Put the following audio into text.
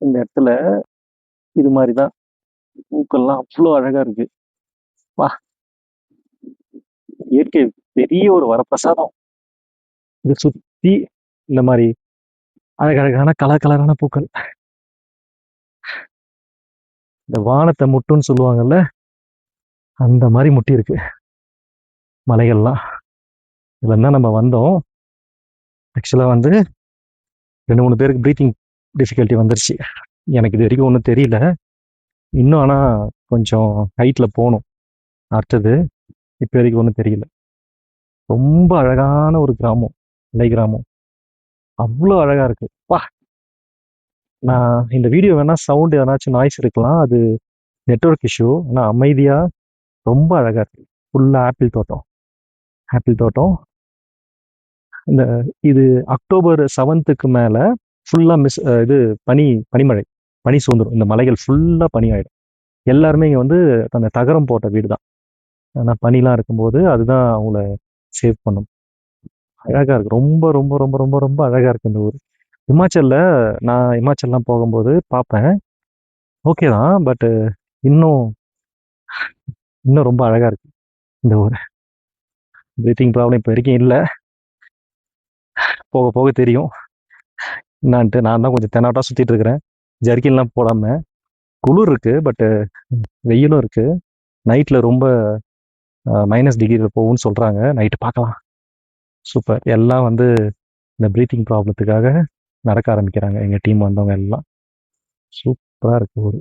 இந்த இடத்துல இது மாதிரி தான். பூக்கள்லாம் அவ்வளோ அழகா இருக்கு. வா, இயற்கை பெரிய ஒரு வரப்பிரசாதம். இதை சுத்தி இந்த மாதிரி அழகழகான கலர் கலரான பூக்கள். இந்த வானத்தை முட்டுன்னு சொல்லுவாங்கல்ல, அந்த மாதிரி முட்டி இருக்கு மலைகள்லாம். இதுல தான் நம்ம வந்தோம். ஆக்சுவலா வந்து 2-3 பேருக்கு ப்ரீத்திங் டிஃபிகல்ட்டி வந்துருச்சு. எனக்கு இது வரைக்கும் ஒன்றும் தெரியல. இன்னும் ஆனால் கொஞ்சம் ஹைட்டில் போகணும் அடுத்தது. இப்போ வரைக்கும் ஒன்றும் தெரியல. ரொம்ப அழகான ஒரு கிராமம், மலை கிராமம். அவ்வளோ அழகா இருக்கு. வா, நான் இந்த வீடியோ வேணா சவுண்ட் ஏதாச்சும் நாய்ஸ் இருக்கலாம், அது நெட்வொர்க் இஷ்யூ. ஆனால் அமைதியாக ரொம்ப அழகா இருக்கு. ஃபுல்லாக ஆப்பிள் தோட்டம், ஆப்பிள் தோட்டம். இந்த இது அக்டோபர் 7க்கு மேலே ஃபுல்லாக இது பனிமழை, பனி சூழ்ந்துடும். இந்த மலைகள் ஃபுல்லாக பனி ஆகிடும். எல்லாருமே இங்கே வந்து அந்த தகரம் போட்ட வீடு தான். ஆனால் பனிலாம் இருக்கும்போது அதுதான் அவங்கள சேவ் பண்ணும். அழகா இருக்கு. ரொம்ப ரொம்ப ரொம்ப ரொம்ப ரொம்ப அழகா இருக்கு இந்த ஊர். இமாச்சல்ல நான் இமாச்சல்லாம் போகும்போது பார்ப்பேன். ஓகே தான், பட் இன்னும் இன்னும் ரொம்ப அழகா இருக்கு இந்த ஊர். பிரீத்திங் ப்ராப்ளம் இப்போ வரைக்கும் இல்லை, போக போக தெரியும் என்னான்ட்டு. நான் தான் கொஞ்சம் தெனாட்டா சுற்றிட்டு இருக்கிறேன், ஜர்க்கின்லாம் போடாமல். குளிர் இருக்கு, பட்டு வெயிலும் இருக்கு. நைட்டில் ரொம்ப -டிகிரியில் போகும்னு சொல்கிறாங்க. நைட்டு பார்க்கலாம். சூப்பர். எல்லாம் வந்து இந்த ப்ரீத்திங் ப்ராப்ளத்துக்காக நடக்க ஆரம்பிக்கிறாங்க எங்கள் டீம் வந்தவங்க எல்லாம். சூப்பராக இருக்கு ஊர்.